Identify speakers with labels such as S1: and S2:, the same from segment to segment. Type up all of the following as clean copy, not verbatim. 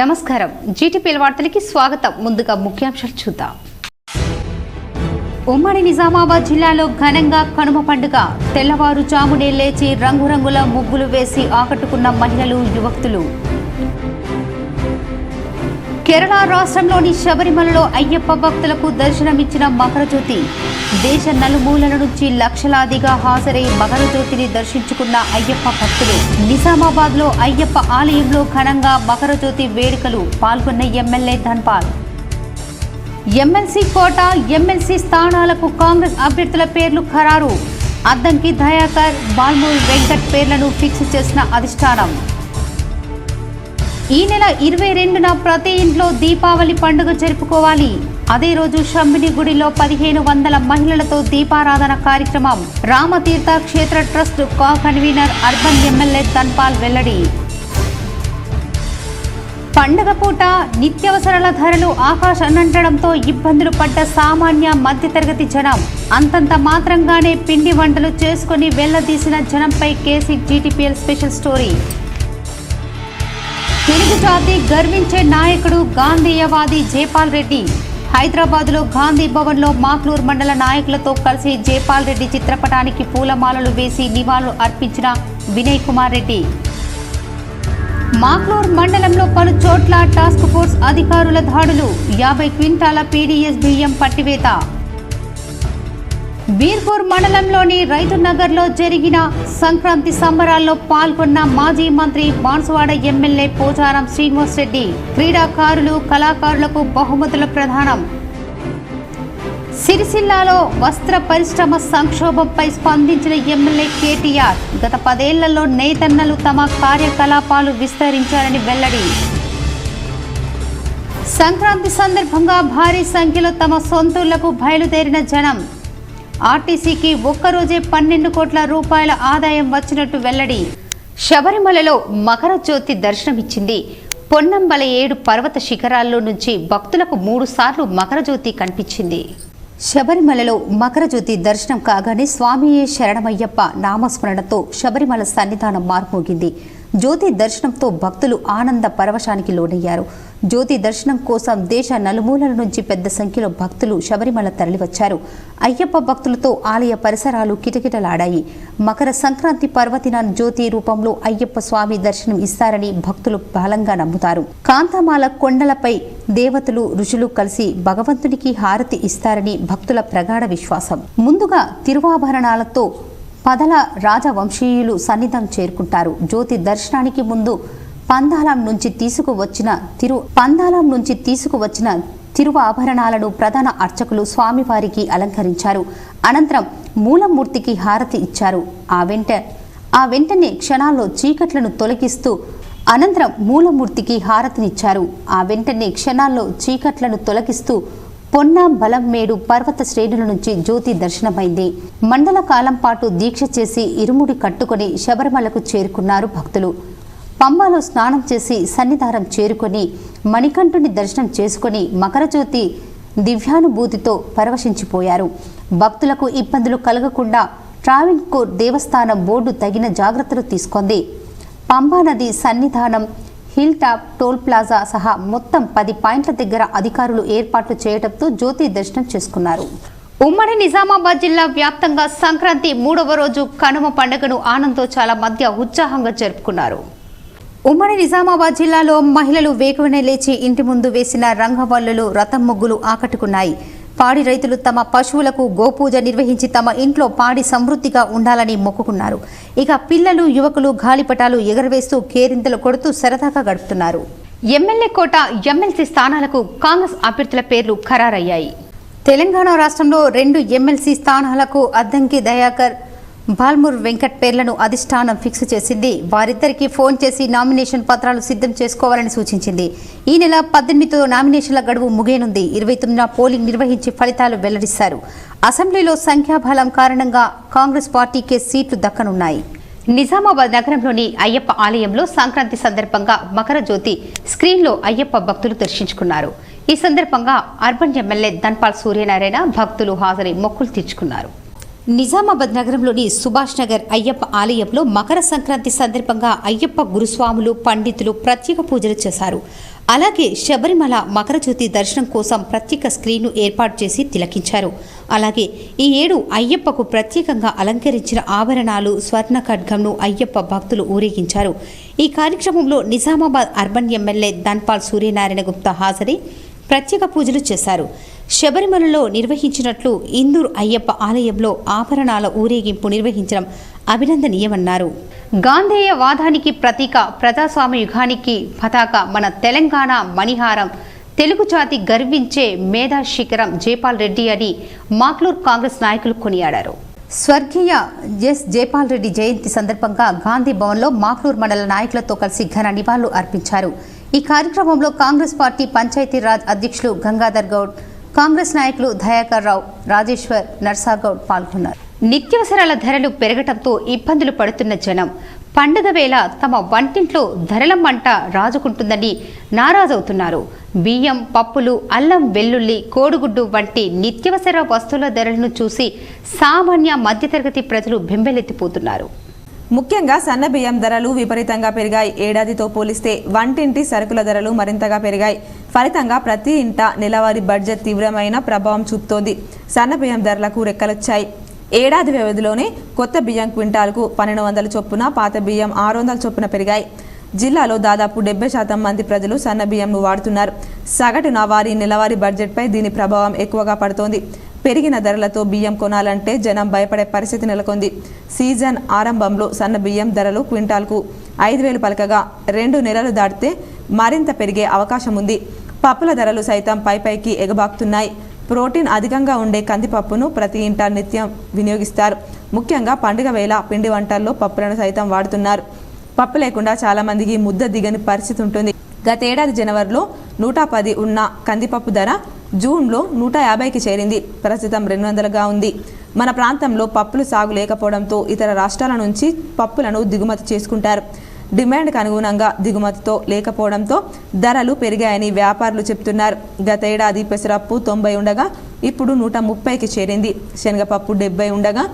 S1: నమస్కారం జీటీపీఎల్ వార్తలకి స్వాగతం. ముందుగా ముఖ్యాంశాలు చూద్దాం. ఉమ్మడి నిజామాబాద్ జిల్లాలో ఘనంగా కనుమ పండుగ. తెల్లవారుజామునే లేచి రంగురంగుల ముగ్గులు వేసి ఆకట్టుకున్న మహిళలు, యువకులు. కేరళ రాష్ట్రంలోని శబరిమలలో అయ్యప్ప భక్తులకు దర్శనమిచ్చిన మకరజ్యోతి. దేశ నలుమూలల నుంచి లక్షలాదిగా హాజరై మకరజ్యోతిని దర్శించుకున్న అయ్యప్ప భక్తులు. నిజామాబాద్ లో అయ్యప్ప ఆలయంలో ఘనంగా మకరజ్యోతి వేడుకలు. పాల్గొన్న ఎమ్మెల్యే ధన్పాల్. ఎమ్మెల్సీ కోట, ఎమ్మెల్సీ స్థానాలకు కాంగ్రెస్ అభ్యర్థుల పేర్లు ఖరారు. అద్దంకి దయాకర్, బాల్మూర్ వెంకట్ పేర్లను ఫిక్స్ చేసిన అధిష్టానం. ఈ నెల 22న ప్రతి ఇంట్లో దీపావళి పండుగ జరుపుకోవాలి. అదే రోజు శంభిని గుడిలో 1500 మహిళలతో దీపారాధన కార్యక్రమం. Rama Tirtha Kshetra trust convener urban MLA Dhanpal వెల్లడి. పండుగ పూట నిత్యావసరాల ధరలు ఆకాశాన్నంటడంతో ఇబ్బందులు పడ్డ సామాన్య మధ్యతరగతి జనం. అంతంత మాత్రంగానే పిండి వంటలు చేసుకుని వెళ్లదీసిన జనంపై KC GTPL special story. Telugu జాతి గర్వించే నాయకుడు గాంధేయవాది జైపాల్ రెడ్డి. హైదరాబాద్లో గాంధీ భవన్లో మాక్లూర్ మండల నాయకులతో కలిసి జైపాల్ రెడ్డి చిత్రపటానికి పూలమాలలు వేసి నివాళులు అర్పించిన వినయ్ కుమార్ రెడ్డి. మాక్లూర్ మండలంలో పలు చోట్ల టాస్క్ ఫోర్స్ అధికారుల దాడులు. 50 క్వింటాల పీడీఎస్ బియ్యం పట్టివేత. బీర్పూర్ మండలంలోని రైతు నగర్లో జరిగిన సంక్రాంతి సంబరాల్లో పాల్గొన్న మాజీ మంత్రి బాన్సువాడ ఎమ్మెల్యే పోచారం శ్రీనివాస్ రెడ్డి. క్రీడాకారులు, కళాకారులకు బహుమతుల ప్రదానం. సిరిసిల్లాలో వస్త్ర పరిశ్రమ సంక్షోభంపై స్పందించిన ఎమ్మెల్యే కేటీఆర్. గత 10 ఏళ్లలో నేతన్నలు తమ కార్యకలాపాలు విస్తరించారని వెల్లడి. సంక్రాంతి సందర్భంగా భారీ సంఖ్యలో తమ సొంతూళ్లకు బయలుదేరిన జనం. ఆర్టీసీకి ఒక్కరోజే 12 కోట్ల రూపాయల ఆదాయం వచ్చినట్టు వెల్లడి. శబరిమలలో మకరజ్యోతి దర్శనమిచ్చింది. పొన్నంబల 7 పర్వత శిఖరాల్లో నుంచి భక్తులకు 3 సార్లు మకరజ్యోతి కనిపించింది. శబరిమలలో మకరజ్యోతి దర్శనం కాగానే స్వామియే శరణమయ్యప్ప నామస్మరణతో శబరిమల సన్నిధానం మార్మోగింది. జ్యోతి దర్శనంతో భక్తులు ఆనంద పరవశానికి లోనయ్యారు. జ్యోతి దర్శనం కోసం దేశ నలుమూలల నుంచి పెద్ద సంఖ్యలో భక్తులు శబరిమల తరలివచ్చారు. అయ్యప్ప భక్తులతో ఆలయ పరిసరాలు కిటకిటలాడాయి. మకర సంక్రాంతి పర్వదిన జ్యోతి రూపంలో అయ్యప్ప స్వామి దర్శనం ఇస్తారని భక్తులు బలంగా నమ్ముతారు. కాంతమాల కొండలపై దేవతలు, ఋషులు కలిసి భగవంతునికి హారతి ఇస్తారని భక్తుల ప్రగాఢ విశ్వాసం. ముందుగా తిరువాభరణాలతో పదల రాజవంశీయులు సన్నిధానం చేరుకుంటారు. జ్యోతి దర్శనానికి ముందు పందాలం నుంచి తీసుకువచ్చిన తిరువాభరణాలను ప్రధాన అర్చకులు స్వామివారికి అలంకరించారు. అనంతరం మూలమూర్తికి హారతి ఇచ్చారు. ఆ వెంటనే క్షణాల్లో చీకట్లను తొలగిస్తూ పొన్న బలంమేడు పర్వత శ్రేణుల నుంచి జ్యోతి దర్శనమైంది. మండల కాలం పాటు దీక్ష చేసి ఇరుముడి కట్టుకుని శబరిమలకు చేరుకున్నారు భక్తులు. పంబాలో స్నానం చేసి సన్నిధానం చేరుకొని మణికంఠుని దర్శనం చేసుకుని మకరజ్యోతి దివ్యానుభూతితో పరవశించిపోయారు. భక్తులకు ఇబ్బందులు కలగకుండా ట్రావెన్కోర్ దేవస్థానం బోర్డు తగిన జాగ్రత్తలు తీసుకుంది. పంబా నది సన్నిధానం, హిల్ టాప్, టోల్ ప్లాజా సహా మొత్తం 10 పాయింట్ల దగ్గర అధికారులు ఏర్పాట్లు చేయడంతో జ్యోతి దర్శనం చేసుకున్నారు. ఉమ్మడి నిజామాబాద్ జిల్లా వ్యాప్తంగా సంక్రాంతి 3వ రోజు కనుమ పండుగను ఆనందోత్సాహాల మధ్య ఉత్సాహంగా జరుపుకున్నారు. ఉమ్మడి నిజామాబాద్ జిల్లాలో మహిళలు వేకువనే లేచి ఇంటి ముందు వేసిన రంగవల్లులు, రథం ముగ్గులు ఆకట్టుకున్నాయి. పాడి రైతులు తమ పశువులకు గోపూజ నిర్వహించి తమ ఇంట్లో పాడి సమృద్ధిగా ఉండాలని మొక్కుకున్నారు. ఇక పిల్లలు, యువకులు గాలిపటాలు ఎగరవేస్తూ కేరింతలు కొడుతూ సరదాగా గడుపుతున్నారు. ఎమ్మెల్యే కోట, ఎమ్మెల్సీ స్థానాలకు కాంగ్రెస్ అభ్యర్థుల పేర్లు ఖరారయ్యాయి. తెలంగాణ రాష్ట్రంలో 2 ఎమ్మెల్సీ స్థానాలకు అద్దంకి దయాకర్, బాల్మూర్ వెంకట్ పేర్లను అధిష్టానం ఫిక్స్ చేసింది. వారిద్దరికీ ఫోన్ చేసి నామినేషన్ పత్రాలు సిద్ధం చేసుకోవాలని సూచించింది. ఈ నెల 18తో నామినేషన్ల గడువు ముగియనుంది. 29న పోలింగ్ నిర్వహించి ఫలితాలు వెల్లడిస్తారు. అసెంబ్లీలో సంఖ్యాబలం కారణంగా కాంగ్రెస్ పార్టీకే సీట్లు దక్కనున్నాయి. నిజామాబాద్ నగరంలోని అయ్యప్ప ఆలయంలో సంక్రాంతి సందర్భంగా మకరజ్యోతి స్క్రీన్లో అయ్యప్ప భక్తులు దర్శించుకున్నారు. ఈ సందర్భంగా అర్బన్ ఎమ్మెల్యే ధన్పాల్ సూర్యనారాయణ భక్తులు హాజరై మొక్కులు తీర్చుకున్నారు. నిజామాబాద్ నగరంలోని సుభాష్ నగర్ అయ్యప్ప ఆలయంలో మకర సంక్రాంతి సందర్భంగా అయ్యప్ప గురుస్వాములు పండితులు ప్రత్యేక పూజలు చేశారు. అలాగే శబరిమల మకర జ్యోతి దర్శనం కోసం ప్రత్యేక స్క్రీన్ను ఏర్పాటు చేసి తిలకించారు. అలాగే ఈ ఏడు అయ్యప్పకు ప్రత్యేకంగా అలంకరించిన ఆభరణాలు స్వర్ణ ఖడ్గంను అయ్యప్ప భక్తులు ఊరేగించారు. ఈ కార్యక్రమంలో నిజామాబాద్ అర్బన్ ఎమ్మెల్యే ధన్పాల్ సూర్యనారాయణ గుప్తా హాజరై ప్రత్యేక పూజలు చేశారు. శబరిమలలో నిర్వహించినట్లు ఇందూరు అయ్యప్ప ఆలయంలో ఆభరణాల ఊరేగింపు నిర్వహించడం అభినందనీయమన్నారు. గాంధేయ వాదానికి ప్రతీక, ప్రజాస్వామ్య యుగానికి పతాక మన తెలంగాణ మణిహారం, తెలుగు జాతి గర్వించే మేధా శిఖరం జైపాల్ రెడ్డి అని మాక్లూర్ కాంగ్రెస్ నాయకులు కొనియాడారు. స్వర్గీయ ఎస్ జైపాల్ రెడ్డి జయంతి సందర్భంగా గాంధీ భవన్లో మాక్లూర్ మండల నాయకులతో కలిసి ఘన నివాళులు అర్పించారు. ఈ కార్యక్రమంలో కాంగ్రెస్ పార్టీ పంచాయతీరాజ్ అధ్యక్షులు గంగాధర్ గౌడ్, కాంగ్రెస్ నాయకులు దయాకర్ రావు, రాజేశ్వర్, నర్సాగౌడ్ పాల్గొన్నారు. నిత్యావసరాల ధరలు పెరగటంతో ఇబ్బందులు పడుతున్న జనం పండుగ వేళ తమ వంటింట్లో ధరల మంట రాజుకుంటుందని నారాజవుతున్నారు. బియ్యం, పప్పులు, అల్లం, వెల్లుల్లి, కోడిగుడ్డు వంటి నిత్యావసర వస్తువుల ధరలను చూసి సామాన్య మధ్యతరగతి ప్రజలు బెంబెలెత్తిపోతున్నారు.
S2: ముఖ్యంగా సన్న బియ్యం ధరలు విపరీతంగా పెరిగాయి. ఏడాదితో పోలిస్తే వంటింటి సరుకుల ధరలు మరింతగా పెరిగాయి. ఫలితంగా ప్రతి ఇంట నెలవారీ బడ్జెట్ తీవ్రమైన ప్రభావం చూపుతోంది. సన్న బియ్యం ధరలకు రెక్కలొచ్చాయి. ఏడాది వ్యవధిలోనే కొత్త బియ్యం క్వింటాల్కు 1200 చొప్పున, పాత బియ్యం 600 చొప్పున పెరిగాయి. జిల్లాలో దాదాపు 70% మంది ప్రజలు సన్న బియ్యంను వాడుతున్నారు. సగటున వారి నెలవారీ బడ్జెట్పై దీని ప్రభావం ఎక్కువగా పడుతోంది. పెరిగిన ధరలతో బియ్యం కొనాలంటే జనం భయపడే పరిస్థితి నెలకొంది. సీజన్ ఆరంభంలో సన్న బియ్యం ధరలు క్వింటాల్కు 5000 పలకగా 2 నెలలు దాటితే మరింత పెరిగే అవకాశం ఉంది. పప్పుల ధరలు సైతం పైకి ఎగబాకుతున్నాయి. ప్రోటీన్ అధికంగా ఉండే కందిపప్పును ప్రతి ఇంట నిత్యం వినియోగిస్తారు. ముఖ్యంగా పండుగ వేళ పిండి వంటల్లో పప్పులను సైతం వాడుతున్నారు. పప్పు లేకుండా చాలామందికి ముద్ద దిగని పరిస్థితి ఉంటుంది. గతేడాది జనవరిలో 110 ఉన్న కందిపప్పు ధర జూన్లో 150కి చేరింది. ప్రస్తుతం 200గా ఉంది. మన ప్రాంతంలో పప్పులు సాగు లేకపోవడంతో ఇతర రాష్ట్రాల నుంచి పప్పులను దిగుమతి చేసుకుంటారు. డిమాండ్కు అనుగుణంగా దిగుమతితో లేకపోవడంతో ధరలు పెరిగాయని వ్యాపారులు చెప్తున్నారు. గతేడాది పెసరపప్పు 90 ఉండగా ఇప్పుడు 130కి చేరింది. శనగపప్పు 70 ఉండగా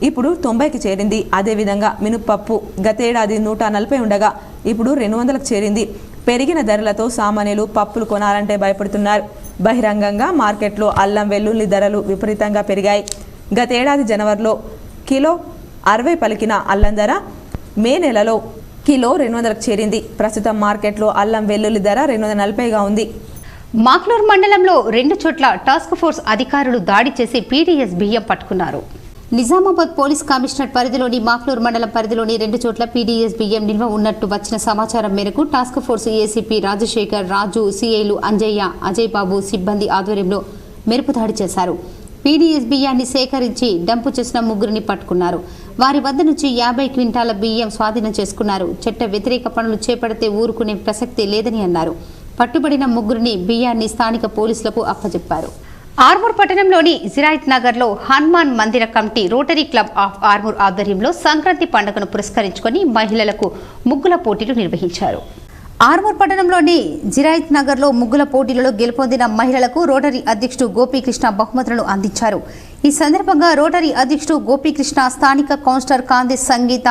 S2: ఇప్పుడు 90కి చేరింది. అదేవిధంగా మినప్పప్పు గతేడాది 140 ఉండగా ఇప్పుడు 200కు చేరింది. పెరిగిన ధరలతో సామాన్యులు పప్పులు కొనాలంటే భయపడుతున్నారు. బహిరంగంగా మార్కెట్లో అల్లం, వెల్లుల్లి ధరలు విపరీతంగా పెరిగాయి. గతేడాది జనవరిలో కిలో 60 పలికిన అల్లం ధర మే నెలలో కిలో 200కు చేరింది. ప్రస్తుతం మార్కెట్లో అల్లం, వెల్లుల్లి ధర 240గా ఉంది.
S1: మాక్లూర్ మండలంలో 2 చోట్ల టాస్క్ ఫోర్స్ అధికారులు దాడి చేసి పీడీఎస్ బియ్యం పట్టుకున్నారు. నిజామాబాద్ పోలీస్ కమిషనర్ పరిధిలోని మాక్లూర్ మండలం పరిధిలోని 2 చోట్ల పీడీఎస్ బియ్యం నిల్వ ఉన్నట్టు వచ్చిన సమాచారం మేరకు టాస్క్ ఫోర్స్ ఏసీపీ రాజశేఖర్, రాజు, సిఐలు అంజయ్య, అజయ్ బాబు సిబ్బంది ఆధ్వర్యంలో మెరుపు దాడి చేశారు. పీడీఎస్ బియ్యాన్ని సేకరించి డంపు చేసిన 3గురిని పట్టుకున్నారు. వారి వద్ద నుంచి 50 క్వింటాల బియ్యం స్వాధీనం చేసుకున్నారు. చట్ట వ్యతిరేక పనులు చేపడితే ఊరుకునే ప్రసక్తి లేదని అన్నారు. పట్టుబడిన 3గురిని బియ్యాన్ని స్థానిక పోలీసులకు అప్పచెప్పారు. ఆర్మూర్ పట్టణంలోని జిరాయిత్ నగర్లో హనుమాన్ మందిర committee, rotary club of Armoor ఆధ్వర్యంలో సంక్రాంతి పండుగను పురస్కరించుకొని మహిళలకు ముగ్గుల పోటీలు నిర్వహించారు. ఆర్మూర్ పట్టణంలోని జిరాయిత్ నగర్లో ముగ్గుల పోటీలలో గెలుపొందిన మహిళలకు రోటరీ అధ్యక్షుడు గోపీకృష్ణ బహుమతులను అందించారు. ఈ సందర్భంగా రోటరీ అధ్యక్షుడు గోపీకృష్ణ, స్థానిక కౌన్సిలర్ కాంతి సంగీత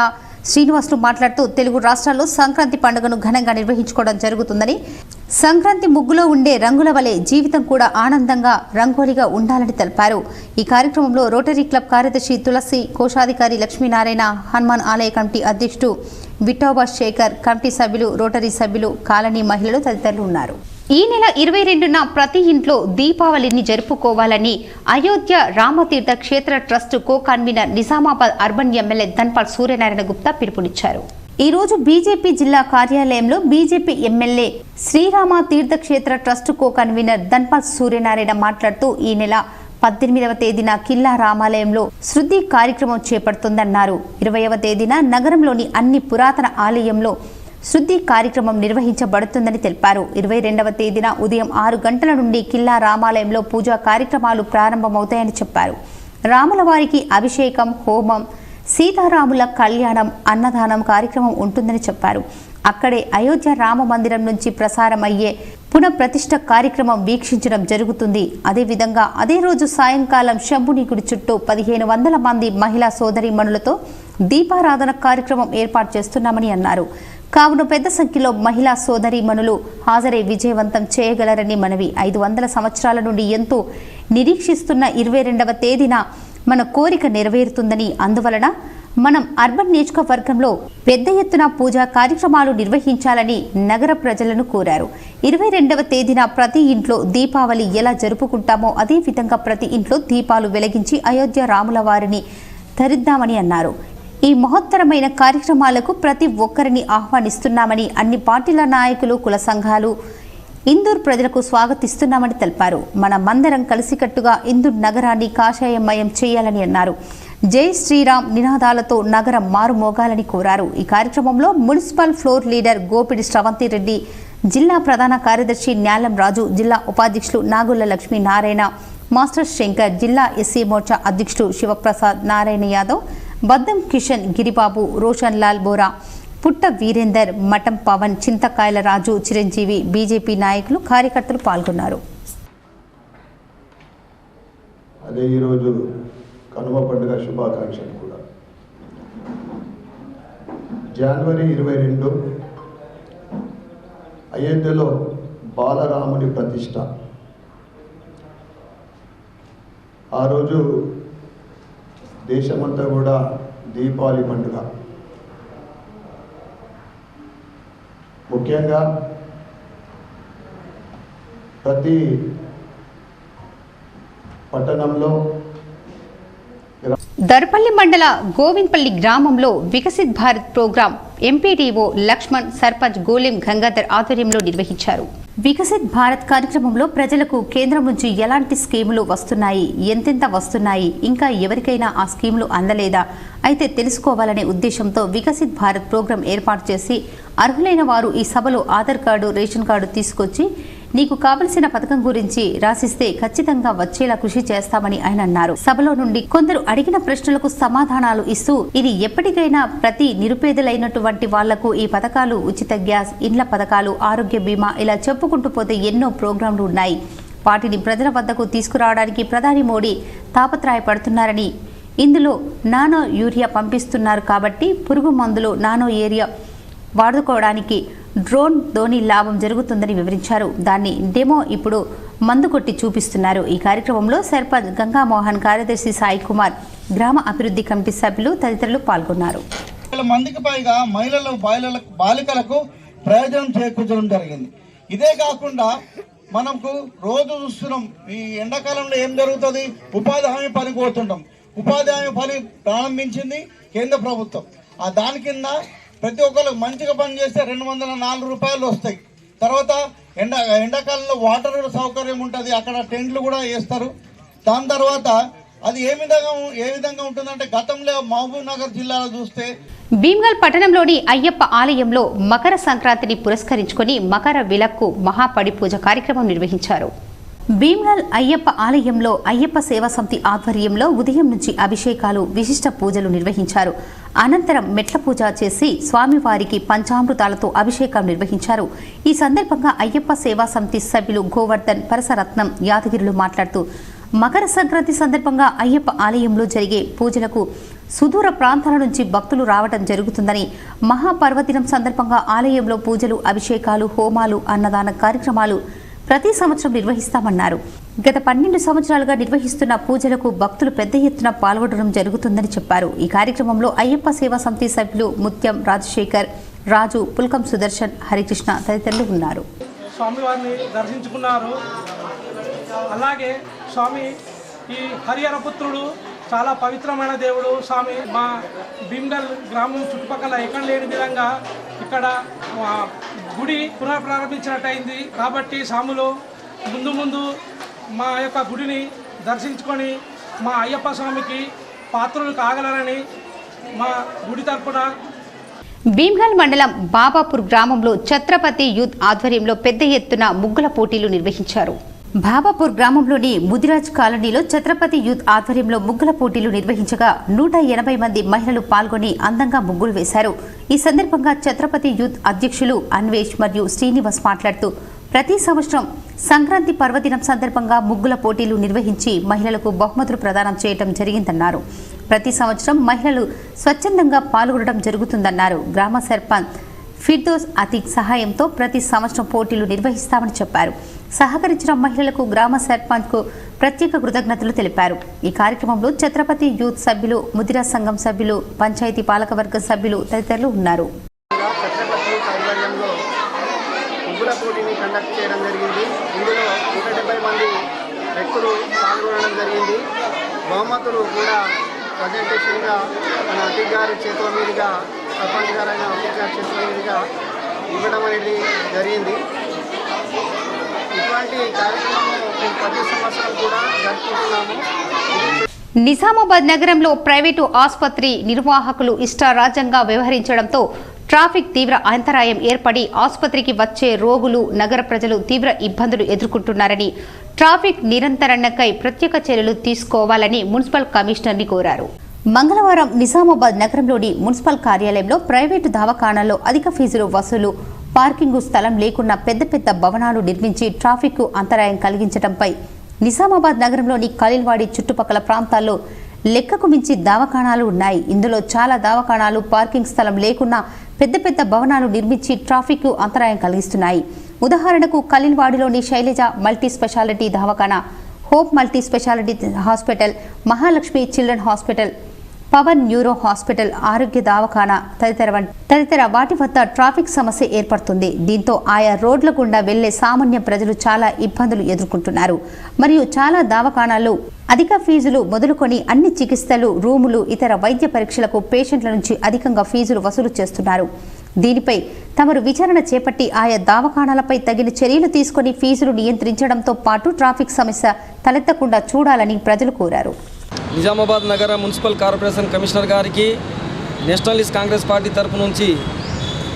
S1: శ్రీనివాసులు మాట్లాడుతూ తెలుగు రాష్ట్రాల్లో సంక్రాంతి పండుగను ఘనంగా నిర్వహించుకోవడం జరుగుతుందని, సంక్రాంతి ముగ్గులో ఉండే రంగుల వలె జీవితం కూడా ఆనందంగా రంగోలిగా ఉండాలని తెలిపారు. ఈ కార్యక్రమంలో రోటరీ క్లబ్ కార్యదర్శి తులసి, కోశాధికారి లక్ష్మీనారాయణ, హనుమాన్ ఆలయ కమిటీ అధ్యక్షుడు విఠోబా శేఖర్, కమిటీ సభ్యులు, రోటరీ సభ్యులు, కాలనీ మహిళలు తదితరులు ఉన్నారు. ఈ నెల 22న ప్రతి ఇంట్లో దీపావళిని జరుపుకోవాలని Ayodhya Ramatirtha Kshetra trust co convener Nizamabad urban MLA Dhanpal Suryanarayana Gupta పిలుపునిచ్చారు. ఈ రోజు బీజేపీ జిల్లా కార్యాలయంలో BJP MLA Srirama Tirthakshetra trust co convener Dhanpal Suryanarayana మాట్లాడుతూ ఈ నెల 18వ తేదీన కిల్లా రామాలయంలో శుద్ధి కార్యక్రమం చేపడుతుందన్నారు. 20వ తేదీన నగరంలోని అన్ని పురాతన ఆలయంలో శుద్ధి కార్యక్రమం నిర్వహించబడుతుందని తెలిపారు. 22వ తేదీన ఉదయం 6 గంటల నుండి కిల్లా రామాలయంలో పూజా కార్యక్రమాలు ప్రారంభమవుతాయని చెప్పారు. రాముల వారికి అభిషేకం, హోమం, సీతారాముల కళ్యాణం, అన్నదానం కార్యక్రమం ఉంటుందని చెప్పారు. అక్కడే అయోధ్య రామ మందిరం నుంచి ప్రసారం అయ్యే పునఃప్రతిష్ఠ కార్యక్రమం వీక్షించడం జరుగుతుంది. అదేవిధంగా అదే రోజు సాయంకాలం శంభుని గుడి చుట్టూ 1500 మంది మహిళా సోదరీమణులతో దీపారాధన కార్యక్రమం ఏర్పాటు చేస్తున్నామని అన్నారు. కావున పెద్ద సంఖ్యలో మహిళా సోదరీమణులు హాజరై విజయవంతం చేయగలరని మనవి. 500 సంవత్సరాల నుండి ఎంతో నిరీక్షిస్తున్న 22వ తేదీన మన కోరిక నెరవేరుతుందని, అందువలన మనం అర్బన్ నియోజకవర్గంలో పెద్ద ఎత్తున పూజా కార్యక్రమాలు నిర్వహించాలని నగర ప్రజలను కోరారు. 22వ తేదీన ప్రతి ఇంట్లో దీపావళి ఎలా జరుపుకుంటామో అదే విధంగా ప్రతి ఇంట్లో దీపాలు వెలిగించి అయోధ్య రాముల వారిని ధరిద్దామని అన్నారు. ఈ మహత్తరమైన కార్యక్రమాలకు ప్రతి ఒక్కరిని ఆహ్వానిస్తున్నామని, అన్ని పార్టీల నాయకులు, కుల సంఘాలు ఇందూర్ ప్రజలకు స్వాగతిస్తున్నామని తెలిపారు. మనమందరం కలిసికట్టుగా ఇందూర్ నగరాన్ని కాషాయమయం చేయాలని అన్నారు. జై శ్రీరామ్ నినాదాలతో నగరం మారుమోగాలని కోరారు. ఈ కార్యక్రమంలో municipal floor leader Gopidi Sravanthi Reddy, జిల్లా ప్రధాన కార్యదర్శి న్యాలం రాజు, జిల్లా ఉపాధ్యక్షులు నాగుళ్ల లక్ష్మీ నారాయణ, మాస్టర్ శంకర్, జిల్లా ఎస్సీ మోర్చా అధ్యక్షుడు శివప్రసాద్, నారాయణ యాదవ్, బద్దం కిషన్, గిరిబాబు, రోషన్ లాల్ బోరా, పుట్ట వీరేందర్, మఠం పవన్, చింతకాయల రాజు, చిరంజీవి, బీజేపీ నాయకులు, కార్యకర్తలు పాల్గొన్నారు.
S3: అదే ఈరోజు కనుమ పండుగ శుభాకాంక్షలు కూడా. జనవరి 22 అయోధ్యలో బాలరాముని ప్రతిష్ట. ఆ రోజు దేశమంతా కూడా దీపావళి పండుగ. ముఖ్యంగా ప్రతి పట్టణంలో
S1: దర్పల్లి మండల గోవిందపల్లి గ్రామంలో వికసిత్ భారత్ ప్రోగ్రాం ఎంపీడీఓ లక్ష్మణ్, సర్పంచ్ గోలెం గంగాధర్ ఆధ్వర్యంలో నిర్వహించారు. వికసిత్ భారత్ కార్యక్రమంలో ప్రజలకు కేంద్రం నుంచి ఎలాంటి స్కీములు వస్తున్నాయి, ఎంతెంత వస్తున్నాయి, ఇంకా ఎవరికైనా ఆ స్కీములు అందలేదా అయితే తెలుసుకోవాలనే ఉద్దేశంతో వికసిత్ భారత్ ప్రోగ్రాం ఏర్పాటు చేసి అర్హులైన వారు ఈ సభలో ఆధార్ కార్డు, రేషన్ కార్డు తీసుకొచ్చి నీకు కావలసిన పథకం గురించి రాసిస్తే ఖచ్చితంగా వచ్చేలా కృషి చేస్తామని ఆయన అన్నారు. సభలో నుండి కొందరు అడిగిన ప్రశ్నలకు సమాధానాలు ఇస్తూ ఇది ఎప్పటికైనా ప్రతి నిరుపేదలైనటువంటి వాళ్లకు ఈ పథకాలు, ఉచిత గ్యాస్, ఇండ్ల పథకాలు, ఆరోగ్య బీమా ఇలా చెప్పుకుంటూ పోతే ఎన్నో ప్రోగ్రాంలు ఉన్నాయి. వాటిని ప్రజల వద్దకు తీసుకురావడానికి ప్రధాని మోడీ తాపత్రయపడుతున్నారని, ఇందులో నానో యూరియా పంపిస్తున్నారు కాబట్టి పురుగు మందులు నానో ఏరియా వాడుకోవడానికి డ్రోన్ ధోని లాభం జరుగుతుందని వివరించారు. దాన్ని డెమో ఇప్పుడు మందు కొట్టి చూపిస్తున్నారు. ఈ కార్యక్రమంలో సర్పంచ్ గంగామోహన్, కార్యదర్శి సాయి కుమార్, గ్రామ అభివృద్ధి కమిటీ సభ్యులు తదితరులు పాల్గొన్నారు.
S4: మందికి పైగా మహిళలు, బాలికలకు ప్రయోజనం చేకూర్చడం జరిగింది. ఇదే కాకుండా మనకు రోజు చూస్తున్నాం ఈ ఎండాకాలంలో ఏం జరుగుతుంది, ఉపాధి హామీ పని కోరుతుంటాం. ఉపాధి హామీ పని ప్రారంభించింది కేంద్ర ప్రభుత్వం. ఆ దాని కింద ప్రతి ఒక్కరికి మంచిగా పని చేస్తే 204 రూపాయలు వస్తాయి. తర్వాత ఎండాకాలంలో వాటర్ సౌకర్యం ఉంటుంది, అక్కడ టెంట్లు కూడా వేస్తారు. దాని తర్వాత అది ఏ విధంగా ఉంటుందంటే గతంలో మహబూబ్ నగర్ జిల్లాలో చూస్తే
S1: భీమ్గల్ పట్టణంలోని అయ్యప్ప ఆలయంలో మకర సంక్రాంతిని పురస్కరించుకొని మకర విలక్కు మహాపడి పూజ కార్యక్రమం నిర్వహించారు. భీమ్గల్ అయ్యప్ప ఆలయంలో అయ్యప్ప సేవా సమితి ఆధ్వర్యంలో ఉదయం నుంచి అభిషేకాలు, విశిష్ట పూజలు నిర్వహించారు. అనంతరం మెట్ల పూజ చేసి స్వామివారికి పంచామృతాలతో అభిషేకం నిర్వహించారు. ఈ సందర్భంగా అయ్యప్ప సేవా సమితి సభ్యులు గోవర్ధన్, పరసరత్నం, యాదగిరులు మాట్లాడుతూ మకర సంక్రాంతి సందర్భంగా అయ్యప్ప ఆలయంలో జరిగే పూజలకు సుదూర ప్రాంతాల నుంచి భక్తులు రావడం జరుగుతుందని, మహాపర్వదినం సందర్భంగా ఆలయంలో పూజలు, అభిషేకాలు, హోమాలు, అన్నదాన కార్యక్రమాలు ప్రతి సంవత్సరం నిర్వహిస్తామన్నారు. గత 12 సంవత్సరాలుగా నిర్వహిస్తున్న పూజలకు భక్తులు పెద్ద ఎత్తున పాల్గొనడం జరుగుతుందని చెప్పారు. ఈ కార్యక్రమంలో అయ్యప్ప సేవా సమితి సభ్యులు ముత్యం, రాజశేఖర్, రాజు, పుల్కం సుదర్శన్, హరికృష్ణ తదితరులు ఉన్నారు.
S5: స్వామివారిని దర్శించుకున్నారు. అలాగే స్వామి ఈ హరిహర పుత్రుడు, చాలా పవిత్రమైన దేవుడు స్వామి. మా భీమ్గల్ గ్రామం చుట్టుపక్కల ఎక్కడ లేని విధంగా ఇక్కడ గుడి పునఃప్రారంభించినట్టయింది. కాబట్టి స్వాములు ముందు మా యొక్క గుడిని దర్శించుకొని మా అయ్యప్ప స్వామికి పాత్రలు కాగలరని మా గుడి తరపున
S1: భీమ్గల్ మండలం బాబాపూర్ గ్రామంలో ఛత్రపతి యూత్ ఆధ్వర్యంలో పెద్ద ఎత్తున ముగ్గుల పోటీలు నిర్వహించారు. బాబాపూర్ గ్రామంలోని ముదిరాజ్ కాలనీలో ఛత్రపతి యూత్ ఆధ్వర్యంలో ముగ్గుల పోటీలు నిర్వహించగా 180 మంది మహిళలు పాల్గొని అందంగా ముగ్గులు వేశారు. ఈ సందర్భంగా ఛత్రపతి యూత్ అధ్యక్షులు అన్వేష్ మరియు శ్రీనివాస్ మాట్లాడుతూ ప్రతి సంవత్సరం సంక్రాంతి పర్వదినం సందర్భంగా ముగ్గుల పోటీలు నిర్వహించి మహిళలకు బహుమతులు ప్రదానం చేయడం జరిగిందన్నారు. ప్రతి సంవత్సరం మహిళలు స్వచ్ఛందంగా పాల్గొనడం జరుగుతుందన్నారు. గ్రామ సర్పంచ్ ఫిర్దోస్ అతీక్ సహాయంతో ప్రతి సంవత్సరం పోటీలు నిర్వహిస్తామని చెప్పారు. సహకరించిన మహిళలకు గ్రామ సర్పంచ్కు ప్రత్యేక కృతజ్ఞతలు తెలిపారు. ఈ కార్యక్రమంలో ఛత్రపతి యూత్ సభ్యులు, ముదిరా సంఘం సభ్యులు, పంచాయతీ పాలకవర్గ సభ్యులు తదితరులు ఉన్నారు.
S6: ముగ్గుల పోటీని కండక్ట్ చేయడం జరిగింది. ఇందులో 170 మంది వ్యక్తులు పాల్గొనడం జరిగింది. బహుమతులు కూడా ప్రజెంటేషన్గా మన అతీక్ గారి చేతుల మీదుగా, సర్పంచ్ గారైన అతీక్ గారి చేతుల మీదుగా ఇవ్వడం అనేది జరిగింది. ఇటువంటి కార్యక్రమం మేము ప్రతి సంవత్సరం కూడా జరుపుకుంటున్నాము.
S1: నిజామాబాద్ నగరంలో ప్రైవేటు ఆసుపత్రి నిర్వాహకులు ఇష్టారాజ్యంగా వ్యవహరించడంతో ట్రాఫిక్ తీవ్ర అంతరాయం ఏర్పడి ఆసుపత్రికి వచ్చే రోగులు, నగర ప్రజలు తీవ్ర ఇబ్బందులు ఎదుర్కొంటున్నారని, ట్రాఫిక్ నిరంతరణకై ప్రత్యేక చర్యలు తీసుకోవాలని మున్సిపల్ కమిషనర్ని కోరారు. మంగళవారం నిజామాబాద్ నగరంలోని మున్సిపల్ కార్యాలయంలో ప్రైవేటు దవాఖానాల్లో అధిక ఫీజులు వసూలు, పార్కింగు స్థలం లేకున్నా పెద్ద పెద్ద భవనాలు నిర్మించి ట్రాఫిక్కు అంతరాయం కలిగించడంపై నిజామాబాద్ నగరంలోని ఖలీల్వాడి చుట్టుపక్కల ప్రాంతాల్లో లెక్కకు మించి దవాఖానాలు ఉన్నాయి. ఇందులో చాలా దవాఖానాలు పార్కింగ్ స్థలం లేకున్నా పెద్ద పెద్ద భవనాలు నిర్మించి ట్రాఫిక్కు అంతరాయం కలిగిస్తున్నాయి. ఉదాహరణకు ఖలీల్వాడిలోని శైలజ మల్టీ స్పెషాలిటీ దవాఖానా, hope multi speciality hospital, Mahalakshmi children hospital, Pavan neuro hospital, ఆరోగ్య దవాఖానా తదితర వాటి వద్ద ట్రాఫిక్ సమస్య ఏర్పడుతుంది. దీంతో ఆయా రోడ్ల గుండా వెళ్లే సామాన్య ప్రజలు చాలా ఇబ్బందులు ఎదుర్కొంటున్నారు. మరియు చాలా దవాఖానాల్లో అధిక ఫీజులు మొదలుకొని అన్ని చికిత్సలు, రూములు, ఇతర వైద్య పరీక్షలకు పేషెంట్ల నుంచి అధికంగా ఫీజులు వసూలు చేస్తున్నారు. దీనిపై తమరు విచారణ చేపట్టి ఆయా దవాఖానాలపై తగిన చర్యలు తీసుకుని ఫీజులు నియంత్రించడంతో పాటు ట్రాఫిక్ సమస్య తలెత్తకుండా చూడాలని ప్రజలు కోరారు.
S7: నిజామాబాద్ నగర మున్సిపల్ కార్పొరేషన్ కమిషనర్ గారికి నేషనలిస్ట్ కాంగ్రెస్ పార్టీ తరపు నుంచి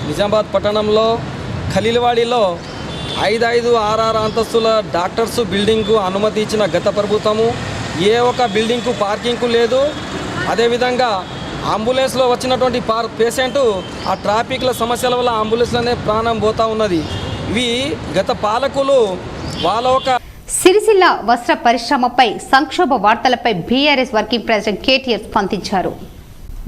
S7: నిజామాబాద్ పట్టణంలో ఖలీల్వాడిలో 5 అంతస్తుల డాక్టర్స్ బిల్డింగ్కు అనుమతి ఇచ్చిన గత ప్రభుత్వము ఏ ఒక్క బిల్డింగ్కు పార్కింగ్కు లేదు. అదేవిధంగా అంబులెన్స్లో వచ్చినటువంటి పేషెంటు ఆ ట్రాఫిక్ల సమస్యల వల్ల అంబులెన్స్లోనే ప్రాణం పోతా ఉన్నది. ఇవి గత పాలకులు వాళ్ళ ఒక
S1: సిరిసిల్ల వస్త్ర పరిశ్రమపై సంక్షోభ వార్తలపై బీఆర్ఎస్ వర్కింగ్ ప్రెసిడెంట్ కేటీఆర్ స్పందించారు.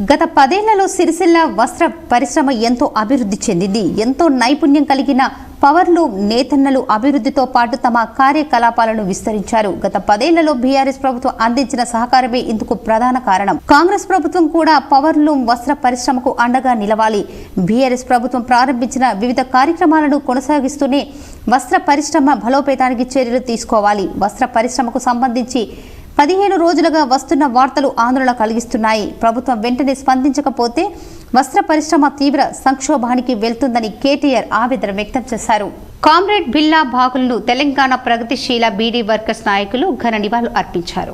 S1: గత 10 ఏళ్లలో సిరిసిల్ల వస్త్ర పరిశ్రమ ఎంతో అభివృద్ధి చెందింది. ఎంతో నైపుణ్యం కలిగిన పవర్లు, నేతన్నలు అభివృద్ధితో పాటు తమ కార్యకలాపాలను విస్తరించారు. గత 10 ఏళ్లలో బీఆర్ఎస్ ప్రభుత్వం అందించిన సహకారమే ఇందుకు ప్రధాన కారణం. కాంగ్రెస్ ప్రభుత్వం కూడా పవర్లూమ్ వస్త్ర పరిశ్రమకు అండగా నిలవాలి. బీఆర్ఎస్ ప్రభుత్వం ప్రారంభించిన వివిధ కార్యక్రమాలను కొనసాగిస్తూనే వస్త్ర పరిశ్రమ బలోపేతానికి చర్యలు తీసుకోవాలి. వస్త్ర పరిశ్రమకు సంబంధించి 15 రోజులుగా వస్తున్న వార్తలు ఆందోళన కలిగిస్తున్నాయి. ప్రభుత్వం వెంటనే స్పందించకపోతే వస్త్ర పరిశ్రమ తీవ్ర సంక్షోభానికి వెళ్తుందని కేటీఆర్ ఆవేదన వ్యక్తం చేశారు. కామ్రేడ్ బిల్లా బాగులను తెలంగాణ ప్రగతిశీల బీడీ వర్కర్స్ నాయకులు ఘన నివాళులు అర్పించారు.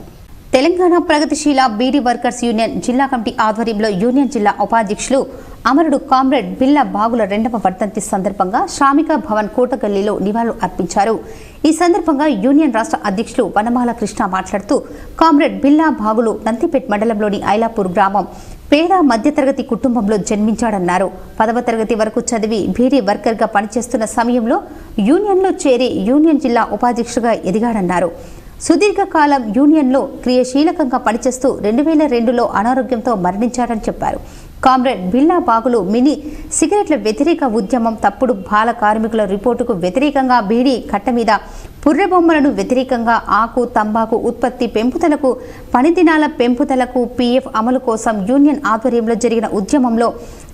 S1: తెలంగాణ ప్రగతిశీల బీడీ వర్కర్స్ యూనియన్ జిల్లా కమిటీ ఆధ్వర్యంలో యూనియన్ జిల్లా ఉపాధ్యక్షులు అమరుడు కామ్రేడ్ బిల్లా బాగుల 2వ వర్ధంతి సందర్భంగా శ్రామిక భవన్ కోటగల్లీలో నివాళులు అర్పించారు. ఈ సందర్భంగా యూనియన్ రాష్ట్ర అధ్యక్షులు వనమాల కృష్ణ మాట్లాడుతూ కామ్రేడ్ బిల్లా బాగులు నందిపేట్ మండలంలోని ఐలాపూర్ గ్రామం పేద మధ్యతరగతి కుటుంబంలో జన్మించాడన్నారు. 10వ తరగతి వరకు చదివి బీడీ వర్కర్గా పనిచేస్తున్న సమయంలో యూనియన్లో చేరి యూనియన్ జిల్లా ఉపాధ్యక్షుడిగా ఎదిగాడన్నారు. సుదీర్ఘకాలం యూనియన్లో క్రియాశీలకంగా పనిచేస్తూ 2002లో అనారోగ్యంతో మరణించారని చెప్పారు. కామ్రేడ్ బిల్లా బాగులు మినీ సిగరెట్ల వ్యతిరేక ఉద్యమం, తప్పుడు బాల కార్మికుల రిపోర్టుకు వ్యతిరేకంగా, బీడీ కట్ట మీద పుర్రెబొమ్మలను వ్యతిరేకంగా, ఆకు తంబాకు ఉత్పత్తి పెంపుదలకు, పని దినాల పెంపుదలకు, పీఎఫ్ అమలు కోసం యూనియన్ ఆధ్వర్యంలో జరిగిన ఉద్యమంలో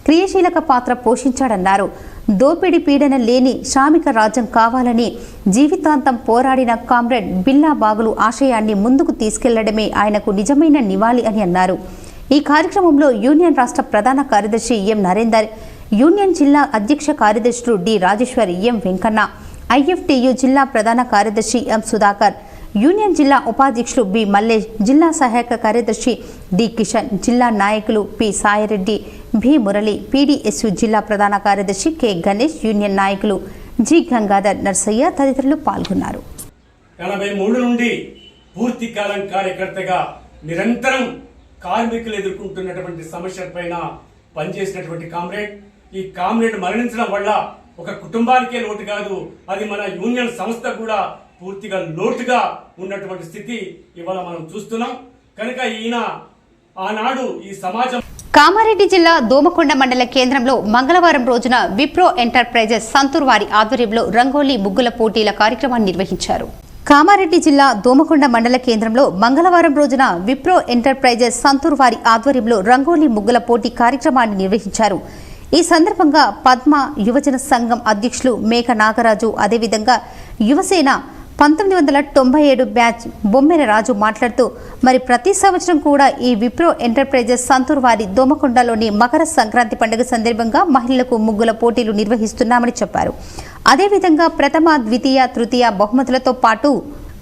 S1: క్రియాశీలక పాత్ర పోషించాడన్నారు. దోపిడీ పీడన లేని శ్రామిక రాజ్యం కావాలని జీవితాంతం పోరాడిన కామ్రేడ్ బిల్లా బాగులు ఆశయాన్ని ముందుకు తీసుకెళ్లడమే ఆయనకు నిజమైన నివాళి అని అన్నారు. ఈ కార్యక్రమంలో యూనియన్ రాష్ట్ర ప్రధాన కార్యదర్శి ఎం నరేందర్, యూనియన్ జిల్లా అధ్యక్ష కార్యదర్శులు డి రాజేశ్వర్, ఎం వెంకన్న, ఐఎఫ్టియు జిల్లా ప్రధాన కార్యదర్శి ఎం సుధాకర్, యూనియన్ జిల్లా ఉపాధ్యక్షులు బి మల్లేష్, జిల్లా సహాయక కార్యదర్శి డి కిషన్, జిల్లా నాయకులు P Sai Reddy, B Murali, PDSU జిల్లా ప్రధాన కార్యదర్శి కె గణేష్, యూనియన్ నాయకులు జి గంగాధర్, నర్సయ్య తదితరులు పాల్గొన్నారు.
S8: 83 నుండి పూర్తి కాలం కార్యకర్తగా నిరంతరం కార్మికులు ఎదుర్కొంటున్నటువంటి సమస్యలపైన పనిచేసినటువంటి కామ్రేడ్, ఈ కామ్రేడ్ మరణించడం వల్ల ఒక కుటుంబానికే లోటు కాదు, అది మన యూనియన్ సంస్థ కూడా పూర్తిగా లోటుగా ఉన్నటువంటి స్థితి ఇవాళ మనం చూస్తున్నాం. కనుక ఈయన ఆనాడు ఈ సమాజం
S1: కామారెడ్డి జిల్లా దోమకొండ మండల కేంద్రంలో మంగళవారం రోజున విప్రో ఎంటర్ప్రైజెస్ సంతూర్ వారి ఆధ్వర్యంలో రంగోలీ ముగ్గుల పోటీల కార్యక్రమాన్ని నిర్వహించారు. కామారెడ్డి జిల్లా దోమకొండ మండల కేంద్రంలో మంగళవారం రోజున విప్రో ఎంటర్ప్రైజెస్ సంతూర్ వారి ఆధ్వర్యంలో రంగోలీ ముగ్గుల పోటీ కార్యక్రమాన్ని నిర్వహించారు. ఈ సందర్భంగా పద్మ యువజన సంఘం అధ్యక్షులు మేక నాగరాజు, అదేవిధంగా యువసేన 1997 బ్యాచ్ బొమ్మెర రాజు మాట్లాడుతూ మరి ప్రతి సంవత్సరం కూడా ఈ విప్రో ఎంటర్ప్రైజెస్ సంతూర్ వారి దోమకొండలోని మకర సంక్రాంతి పండుగ సందర్భంగా మహిళలకు ముగ్గుల పోటీలు నిర్వహిస్తున్నామని చెప్పారు. అదేవిధంగా ప్రథమ, ద్వితీయ, తృతీయ బహుమతులతో పాటు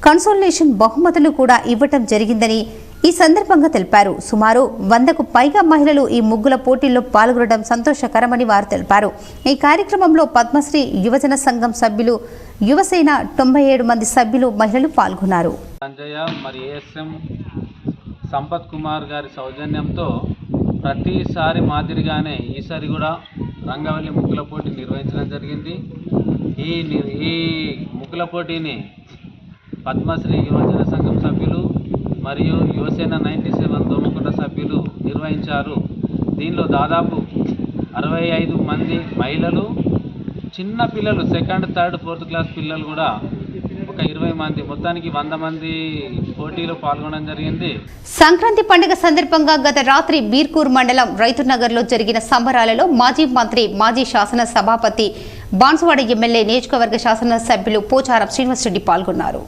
S1: కన్సోలేషన్ బహుమతులు కూడా ఇవ్వటం జరిగిందని ఈ సందర్భంగా తెలిపారు. సుమారు 100కు పైగా మహిళలు ఈ ముగ్గుల పోటీల్లో పాల్గొనడం సంతోషకరమని వారు తెలిపారు. ఈ కార్యక్రమంలో పద్మశ్రీ యువజన సంఘం సభ్యులు, యువసేన 97 మంది సభ్యులు, మహిళలు పాల్గొన్నారు.
S9: సంజయ మరి ఏఎస్ఎం సంపత్ కుమార్ గారి సౌజన్యంతో ప్రతిసారి మాదిరిగానే ఈసారి కూడా రంగవల్లి ముగ్గుల పోటీ నిర్వహించడం జరిగింది. ఈ ముగ్గుల పోటీని పద్మశ్రీ యువజన సంఘం సభ్యులు మరియు యువసేన 97 దోమకొండ సభ్యులు నిర్వహించారు. దీనిలో దాదాపు 65 మంది మహిళలు, చిన్న పిల్లలు, 2nd, 3rd, 4th క్లాస్ పిల్లలు కూడా ఒక 20 మంది, మొత్తానికి 100 మంది పోటీలో పాల్గొనడం జరిగింది.
S1: సంక్రాంతి పండుగ సందర్భంగా గత రాత్రి బీర్కూర్ మండలం రైతునగర్లో జరిగిన సంబరాలలో మాజీ మంత్రి, మాజీ శాసన సభాపతి, బాన్సువాడ ఎమ్మెల్యే, నియోజకవర్గ శాసన సభ్యులు పోచారం శ్రీనివాసరెడ్డి పాల్గొన్నారు.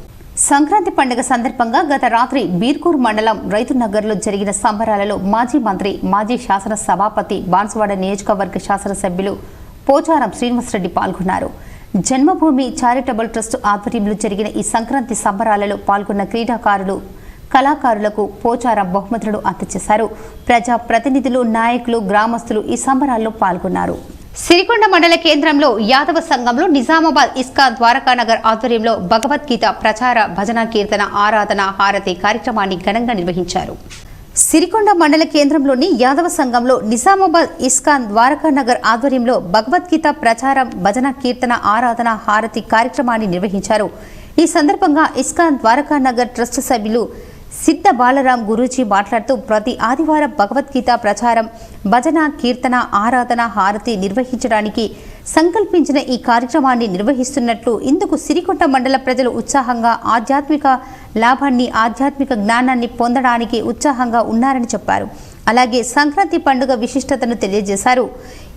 S1: సంక్రాంతి పండుగ సందర్భంగా గత రాత్రి బీర్కూర్ మండలం రైతునగర్లో జరిగిన సంబరాలలో మాజీ మంత్రి, మాజీ శాసన సభాపతి, బాన్సువాడ నియోజకవర్గ శాసన సభ్యులు పోచారం శ్రీనివాసరెడ్డి పాల్గొన్నారు. జన్మభూమి చారిటబుల్ ట్రస్ట్ ఆధ్వర్యంలో జరిగిన ఈ సంక్రాంతి సంబరాలలో పాల్గొన్న క్రీడాకారులు, కళాకారులకు పోచారం బహుమతులను అందజేశారు. ప్రజా ప్రతినిధులు, నాయకులు, గ్రామస్తులు ఈ సంబరాల్లో పాల్గొన్నారు. సిరికొండ మండల కేంద్రంలో యాదవ సంఘంలో నిజామాబాద్ ఇస్కా ద్వారకానగర్ ఆధ్వర్యంలో భగవద్గీత ప్రచార, భజన, కీర్తన, ఆరాధన, హారతి కార్యక్రమాన్ని ఘనంగా నిర్వహించారు. సిరికొండ మండల కేంద్రంలోని యాదవ సంఘంలో నిజామాబాద్ ఇస్కాన్ ద్వారకానగర్ ఆధ్వర్యంలో భగవద్గీత ప్రచారం, భజన, కీర్తన, ఆరాధన, హారతి కార్యక్రమాన్ని నిర్వహించారు. ఈ సందర్భంగా ఇస్కాన్ ద్వారకానగర్ ట్రస్ట్ సభ్యులు సిద్ధ బాలరాం గురూజీ మాట్లాడుతూ ప్రతి ఆదివారం భగవద్గీత ప్రచారం, భజన, కీర్తన, ఆరాధన, హారతి నిర్వహించడానికి సంకల్పించిన ఈ కార్యక్రమాన్ని నిర్వహిస్తున్నట్లు, ఇందుకు సిరికొండ మండల ప్రజలు ఉత్సాహంగా ఆధ్యాత్మిక లాభాన్ని, ఆధ్యాత్మిక జ్ఞానాన్ని పొందడానికి ఉత్సాహంగా ఉన్నారని చెప్పారు. అలాగే సంక్రాంతి పండుగ విశిష్టతను తెలియజేశారు.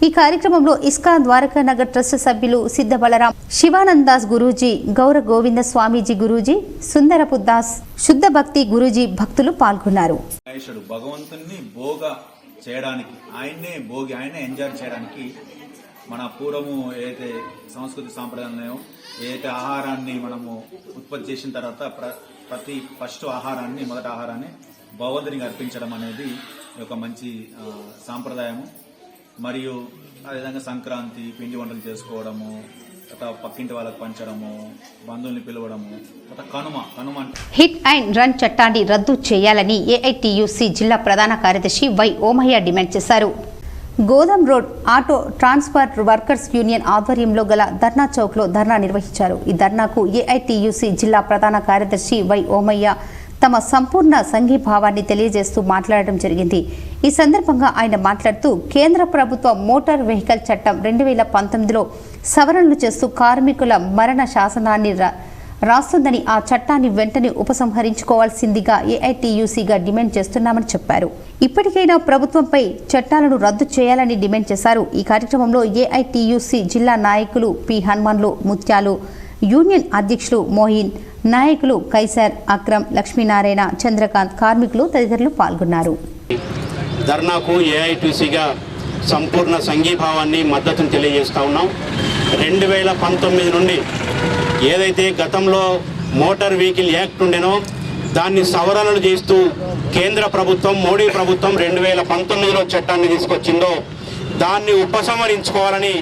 S1: ఈ కార్యక్రమంలో ఇస్కాన్ ద్వారకానగర్ ట్రస్ట్ సభ్యులు సిద్ధ బలరాం, శివానంద్ దాస్ గురూజీ, గౌర గోవింద స్వామీజీ గురూజీ, సుందరపు దాస్, శుద్ధ భక్తి గురూజీ భక్తులు పాల్గొన్నారు.
S10: భగవంతుని భోగ చేయడానికి, ఆయన్నే భోగి, ఆయన్నే ఎంజాయ్ చేయడానికి మన పూర్వము ఏదైతే సంస్కృతి సాంప్రదాయాలు, ఏదైతే ఆహారాన్ని మనము ఉత్పత్తి చేసిన తర్వాత ప్రతి ఫస్ట్ ఆహారాన్ని, మొదటి ఆహారాన్ని భగవంతునికి అర్పించడం అనేది ఒక మంచి సాంప్రదాయము. మరియు అదేవిధంగా సంక్రాంతి పిండి వంటలు చేసుకోవడము, పక్కింటి వాళ్ళకి పంచడము, బంధువుల్ని పిలవడము, కనుమ
S1: హిట్ అండ్ రన్ చట్టాన్ని రద్దు చేయాలని ఏఐటియుసి జిల్లా ప్రధాన కార్యదర్శి వై ఓమయ్య డిమాండ్ చేశారు. గోదాం road auto transport workers union ఆధ్వర్యంలో గల ధర్నా చౌక్లో ధర్నా నిర్వహించారు. ఈ ధర్నాకు ఏఐటియుసి జిల్లా ప్రధాన కార్యదర్శి వై ఓమయ్య తమ సంపూర్ణ సంఘీభావాన్ని తెలియజేస్తూ మాట్లాడడం జరిగింది. ఈ సందర్భంగా ఆయన మాట్లాడుతూ కేంద్ర ప్రభుత్వ మోటార్ వెహికల్ చట్టం 2019లో సవరణలు చేస్తూ కార్మికుల మరణ శాసనాన్ని రాస్తుందని, ఆ చట్టాన్ని వెంటనే ఉపసంహరించుకోవాల్సిందిగా ఏఐటియుసిగా డిమాండ్ చేస్తున్నామని చెప్పారు. ఇప్పటికైనా ప్రభుత్వంపై చట్టాలను రద్దు చేయాలని డిమాండ్ చేశారు. ఈ కార్యక్రమంలో ఏఐటియుసి జిల్లా నాయకులు పి హనుమాన్లు, ముత్యాలు, యూనియన్ అధ్యక్షులు మోహిన్, నాయకులు కైసర్, అక్రమ్, లక్ష్మీనారాయణ, చంద్రకాంత్, కార్మికులు తదితరులు పాల్గొన్నారు.
S11: ధర్నాకు ఏఐటిసిగా సంపూర్ణ సంఘీభావాన్ని, మద్దతును తెలియజేస్తా ఉన్నాం. 2019 నుండి ఏదైతే గతంలో మోటార్ వెహికల్ యాక్ట్ ఉండేనో దాన్ని సవరణలు చేస్తూ కేంద్ర ప్రభుత్వం, మోడీ ప్రభుత్వం 2019లో చట్టాన్ని తీసుకొచ్చిందో దాన్ని ఉపసంహరించుకోవాలని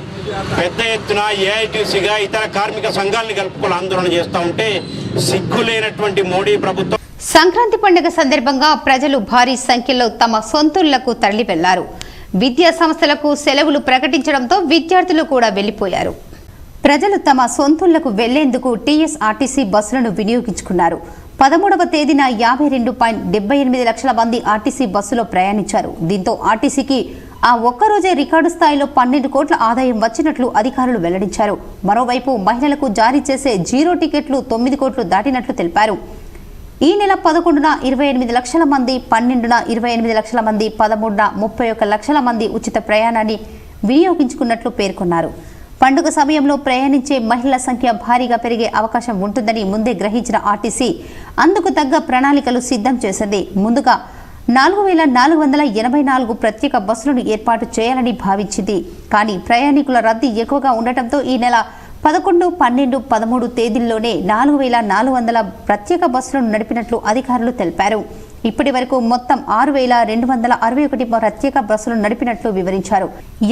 S11: పెద్ద ఎత్తున ఏఐటిసిగా ఇతర కార్మిక సంఘాలను కలుపుకొని ఆందోళన చేస్తూ ఉంటే సిగ్గులేనటువంటి మోడీ ప్రభుత్వం.
S1: సంక్రాంతి పండుగ సందర్భంగా ప్రజలు భారీ సంఖ్యలో తమ సొంతూళ్లకు తరలి వెళ్లారు. విద్యా సంస్థలకు సెలవులు ప్రకటించడంతో విద్యార్థులు కూడా వెళ్లిపోయారు. ప్రజలు తమ సొంతూళ్లకు వెళ్లేందుకు టీఎస్ఆర్టీసీ బస్సులను వినియోగించుకున్నారు. 13వ తేదీన 52.78 లక్షల మంది ఆర్టీసీ బస్సులో ప్రయాణించారు. దీంతో ఆర్టీసీకి ఆ ఒక్కరోజే రికార్డు స్థాయిలో 12 కోట్ల ఆదాయం వచ్చినట్లు అధికారులు వెల్లడించారు. మరోవైపు మహిళలకు జారీ చేసే జీరో టికెట్లు 9 కోట్లు దాటినట్లు తెలిపారు. ఈ నెల 11న 28 లక్షల మంది, 12న 28 లక్షల మంది, 13న 31 లక్షల మంది ఉచిత ప్రయాణాన్ని వినియోగించుకున్నట్లు పేర్కొన్నారు. పండుగ సమయంలో ప్రయాణించే మహిళల సంఖ్య భారీగా పెరిగే అవకాశం ఉంటుందని ముందే గ్రహించిన ఆర్టీసీ అందుకు తగ్గ ప్రణాళికలు సిద్ధం చేసింది. ముందుగా 4484 ప్రత్యేక బస్సులను ఏర్పాటు చేయాలని భావించింది. కానీ ప్రయాణికుల రద్దీ ఎక్కువగా ఉండటంతో ఈ నెల 11, 12, 13 తేదీల్లోనే 4400 ప్రత్యేక బస్సులను నడిపినట్లు అధికారులు తెలిపారు. ఇప్పటి వరకు మొత్తం 6261 ప్రత్యేక బస్సులు నడిపినట్లు వివరించారు.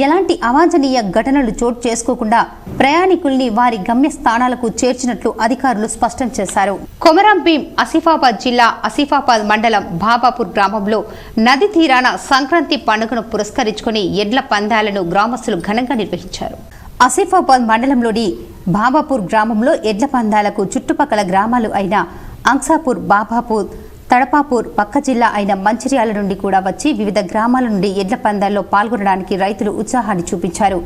S1: ఎలాంటి అవాంఛనీయ ఘటనలు చోటు చేసుకోకుండా ప్రయాణికుల్ని వారి గమ్య స్థానాలకు చేర్చినట్లు అధికారులు స్పష్టం చేశారు. కొమరం భీం ఆసిఫాబాద్ జిల్లా ఆసిఫాబాద్ మండలం బాబాపూర్ గ్రామంలో నది తీరాన సంక్రాంతి పండుగను పురస్కరించుకుని ఎడ్ల పందాలను గ్రామస్తులు ఘనంగా నిర్వహించారు. ఆసిఫాబాద్ మండలంలోని బాబాపూర్ గ్రామంలో ఎడ్ల పందాలకు చుట్టుపక్కల గ్రామాలు అయిన అంసాపూర్, బాబాపూర్, తడపాపూర్, పక్క జిల్లా అయిన మంచిర్యాల నుండి కూడా వచ్చి వివిధ గ్రామాల నుండి ఎడ్ల పందాల్లో పాల్గొనడానికి రైతులు ఉత్సాహాన్ని చూపించారు.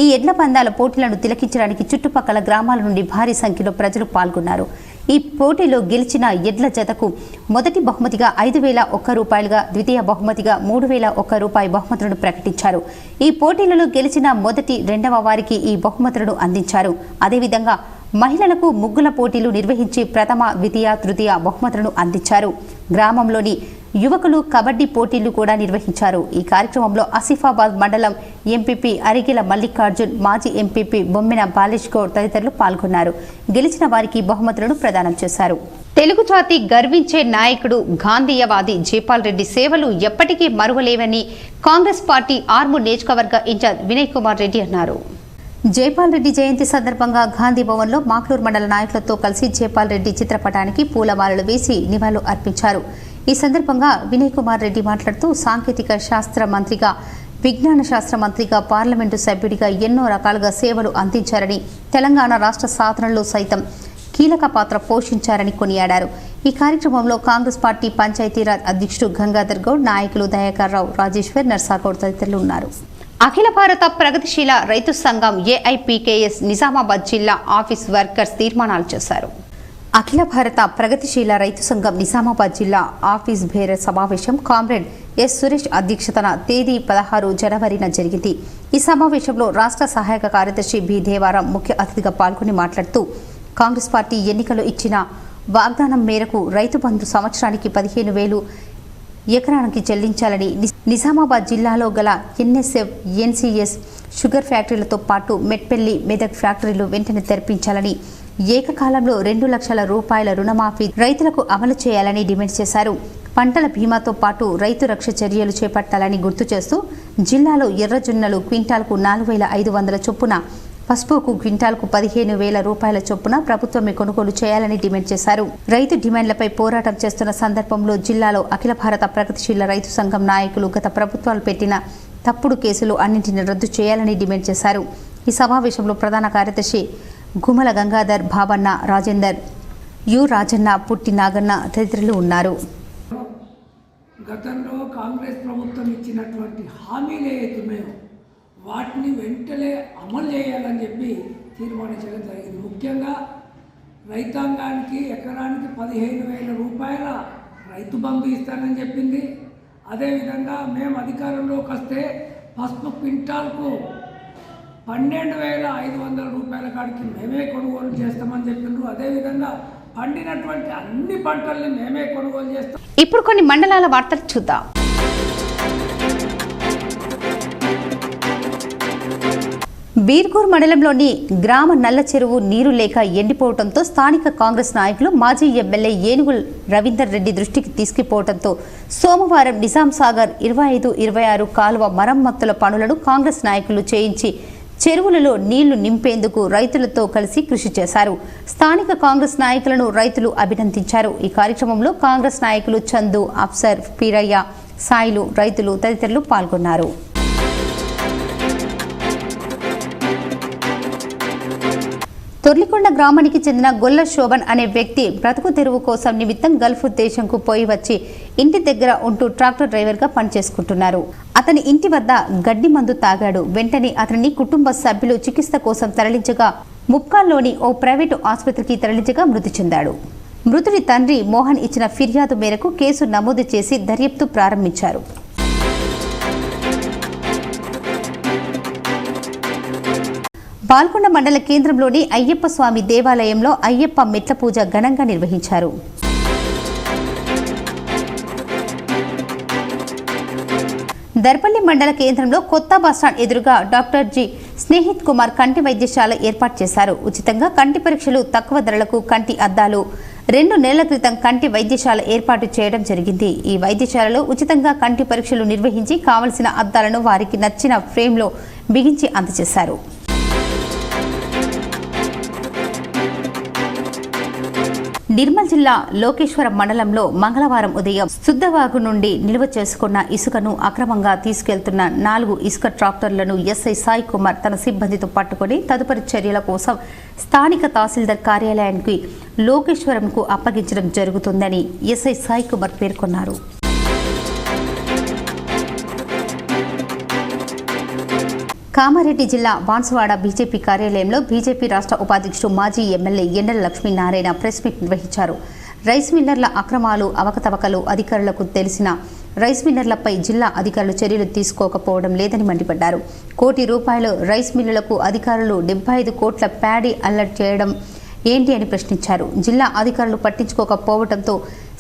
S1: ఈ ఎడ్ల పందాల పోటీలను తిలకించడానికి చుట్టుపక్కల గ్రామాల నుండి భారీ సంఖ్యలో ప్రజలు పాల్గొన్నారు. ఈ పోటీలో గెలిచిన ఎడ్ల జతకు మొదటి బహుమతిగా 5,001 రూపాయలుగా, ద్వితీయ బహుమతిగా 3,001 రూపాయి బహుమతులను ప్రకటించారు. ఈ పోటీలలో గెలిచిన మొదటి, రెండవ వారికి ఈ బహుమతులను అందించారు. అదేవిధంగా మహిళలకు ముగ్గుల పోటీలు నిర్వహించి ప్రథమ, ద్వితీయ, తృతీయ బహుమతులను అందించారు. గ్రామంలోని యువకులు కబడ్డీ పోటీలు కూడా నిర్వహించారు. ఈ కార్యక్రమంలో ఆసిఫాబాద్ మండలం ఎంపీపీ అరిగిల మల్లికార్జున్, మాజీ ఎంపీపీ బొమ్మిన బాలేష్ గౌడ్ తదితరులు పాల్గొన్నారు. గెలిచిన వారికి బహుమతులను ప్రదానం చేశారు. తెలుగు జాతి గర్వించే నాయకుడు గాంధీయవాది జైపాల్ రెడ్డి సేవలు ఎప్పటికీ మరువలేవని కాంగ్రెస్ పార్టీ ఆర్మూర్ నియోజకవర్గ ఇన్ఛార్జ్ వినయ్ కుమార్ రెడ్డి అన్నారు. జైపాల్ రెడ్డి జయంతి సందర్భంగా గాంధీ భవన్లో మాక్లూర్ మండల నాయకులతో కలిసి జైపాల్ రెడ్డి చిత్రపటానికి పూలమాలలు వేసి నివాళులు అర్పించారు. ఈ సందర్భంగా వినయ్ కుమార్ రెడ్డి మాట్లాడుతూ సాంకేతిక శాస్త్ర మంత్రిగా, విజ్ఞాన శాస్త్ర మంత్రిగా, పార్లమెంటు సభ్యుడిగా ఎన్నో రకాలుగా సేవలు అందించారని, తెలంగాణ రాష్ట్ర సాధనలో సైతం కీలక పాత్ర పోషించారని కొనియాడారు. ఈ కార్యక్రమంలో కాంగ్రెస్ పార్టీ పంచాయతీరాజ్ అధ్యక్షుడు గంగాధర్ గౌడ్, నాయకులు దయాకర్ రావు, రాజేశ్వర్, నర్సాగౌడ్ తదితరులు ఉన్నారు. అఖిల భారత ప్రగతిశీల రైతు సంఘం ఏఐపీకేఎస్ నిజామాబాద్ జిల్లా ఆఫీస్ వర్కర్స్ తీర్మానాలు చేశారు. అఖిల భారత ప్రగతిశీల రైతు సంఘం నిజామాబాద్ జిల్లా ఆఫీస్ బేరర్ సమావేశం కామ్రేడ్ ఎస్ సురేష్ అధ్యక్షతన తేదీ 16 జనవరిన జరిగింది. ఈ సమావేశంలో రాష్ట్ర సహాయక కార్యదర్శి బి దేవారాం ముఖ్య అతిథిగా పాల్గొని మాట్లాడుతూ కాంగ్రెస్ పార్టీ ఎన్నికల్లో ఇచ్చిన వాగ్దానం మేరకు రైతు బంధు సంవత్సరానికి 15,000 ఎకరానికి చెల్లించాలని, నిజామాబాద్ జిల్లాలో గల ఎన్ఎస్ఎఫ్, ఎన్సీఎస్ షుగర్ ఫ్యాక్టరీలతో పాటు మెట్పల్లి, మెదక్ ఫ్యాక్టరీలు వెంటనే తెరిపించాలని, ఏకకాలంలో 2 లక్షల రూపాయల రుణమాఫీ రైతులకు అమలు చేయాలని డిమాండ్ చేశారు. పంటల బీమాతో పాటు రైతు రక్ష చర్యలు చేపట్టాలని గుర్తు చేస్తూ జిల్లాలో ఎర్రజొన్నలు క్వింటాల్కు 4,500 చొప్పున, పసుపుకు క్వింటాల్కు 15,000 రూపాయల చొప్పున ప్రభుత్వమే కొనుగోలు చేయాలని డిమాండ్ చేశారు. రైతు డిమాండ్లపై పోరాటం చేస్తున్న సందర్భంలో జిల్లాలో అఖిల భారత ప్రగతిశీల రైతు సంఘం నాయకులు గత ప్రభుత్వాలు పెట్టిన తప్పుడు కేసులు అన్నింటినీ రద్దు చేయాలని డిమాండ్ చేశారు. ఈ సమావేశంలో ప్రధాన కార్యదర్శి గుమల గంగాధర్, భావన్న, రాజేందర్, యు రాజన్న, పుట్టి నాగన్న తదితరులు ఉన్నారు.
S12: గతంలో కాంగ్రెస్ ప్రభుత్వం ఇచ్చినటువంటి హామీలు ఏవైతున్నాయో వాటిని వెంటనే అమలు చేయాలని చెప్పి తీర్మానించడం జరిగింది. ముఖ్యంగా రైతాంగానికి ఎకరానికి 15,000 రూపాయల రైతు బంధు ఇస్తానని చెప్పింది. అదేవిధంగా మేము అధికారంలోకి వస్తే పసుపు క్వింటాల్కు 12,500 రూపాయల కాడికి మేమే కొనుగోలు చేస్తామని చెప్పిండ్రు. అదేవిధంగా పండినటువంటి అన్ని పంటల్ని మేమే కొనుగోలు చేస్తాం.
S1: ఇప్పుడు కొన్ని మండలాల వార్తలు చూద్దాం. బీర్గూర్ మండలంలోని గ్రామ నల్ల చెరువు నీరు లేక ఎండిపోవడంతో స్థానిక కాంగ్రెస్ నాయకులు మాజీ ఎమ్మెల్యే ఏనుగుల రవీందర్ రెడ్డి దృష్టికి తీసుకుపోవడంతో సోమవారం నిజాం సాగర్ 25-26 కాలువ మరమ్మతుల పనులను కాంగ్రెస్ నాయకులు చేయించి చెరువులలో నీళ్లు నింపేందుకు రైతులతో కలిసి కృషి చేశారు. స్థానిక కాంగ్రెస్ నాయకులను రైతులు అభినందించారు. ఈ కార్యక్రమంలో కాంగ్రెస్ నాయకులు చందు, అఫ్సర్, పీరయ్య, సాయిలు, రైతులు తదితరులు పాల్గొన్నారు. తొర్లికొండ గ్రామానికి చెందిన గొల్ల శోభన్ అనే వ్యక్తి బ్రతుకు తెరువు కోసం నిమిత్తం గల్ఫ్ దేశంకు పోయి వచ్చి ఇంటి దగ్గర ఉంటూ ట్రాక్టర్ డ్రైవర్గా పనిచేసుకుంటున్నారు. అతని ఇంటి వద్ద గడ్డి మందు తాగాడు. వెంటనే అతనిని కుటుంబ సభ్యులు చికిత్స కోసం తరలించగా ముప్కాల్లోని ఓ ప్రైవేటు ఆసుపత్రికి తరలించగా మృతి చెందాడు. మృతుడి తండ్రి మోహన్ ఇచ్చిన ఫిర్యాదు మేరకు కేసు నమోదు చేసి దర్యాప్తు ప్రారంభించారు. పాల్కొండ మండల కేంద్రంలోని అయ్యప్ప స్వామి దేవాలయంలో అయ్యప్ప మెట్ల పూజ ఘనంగా నిర్వహించారు. దర్పల్లి మండల కేంద్రంలో కొత్త బస్టాండ్ ఎదురుగా డాక్టర్ జి స్నేహిత్ కుమార్ కంటి వైద్యశాల ఏర్పాటు చేశారు. ఉచితంగా కంటి పరీక్షలు, తక్కువ ధరలకు కంటి అద్దాలు 2 నెలల క్రితం కంటి వైద్యశాల ఏర్పాటు చేయడం జరిగింది. ఈ వైద్యశాలలో ఉచితంగా కంటి పరీక్షలు నిర్వహించి కావలసిన అద్దాలను వారికి నచ్చిన ఫ్రేమ్లో బిగించి అందజేశారు. నిర్మల్ జిల్లా లోకేశ్వరం మండలంలో మంగళవారం ఉదయం సుద్దవాగు నుండి నిల్వ చేసుకున్న ఇసుకను అక్రమంగా తీసుకెళ్తున్న 4 ఇసుక ట్రాక్టర్లను ఎస్ఐ సాయి కుమార్ తన సిబ్బందితో పట్టుకుని తదుపరి చర్యల కోసం స్థానిక తహసీల్దార్ కార్యాలయానికి లోకేశ్వరంకు అప్పగించడం జరుగుతుందని ఎస్ఐ సాయి కుమార్ పేర్కొన్నారు. కామారెడ్డి జిల్లా బాన్సువాడ బీజేపీ కార్యాలయంలో బీజేపీ రాష్ట్ర ఉపాధ్యక్షుడు మాజీ ఎమ్మెల్యే ఎండల లక్ష్మీనారాయణ ప్రెస్ మీట్ నిర్వహించారు. రైస్ మిల్లర్ల అక్రమాలు, అవకతవకలు అధికారులకు తెలిసిన రైస్ మిల్లర్లపై జిల్లా అధికారులు చర్యలు తీసుకోకపోవడం లేదని మండిపడ్డారు. ₹1 రైస్ మిల్లులకు అధికారులు 75 కోట్ల ప్యాడీ అలర్ట్ చేయడం ఏంటి అని ప్రశ్నించారు. జిల్లా అధికారులు పట్టించుకోకపోవడంతో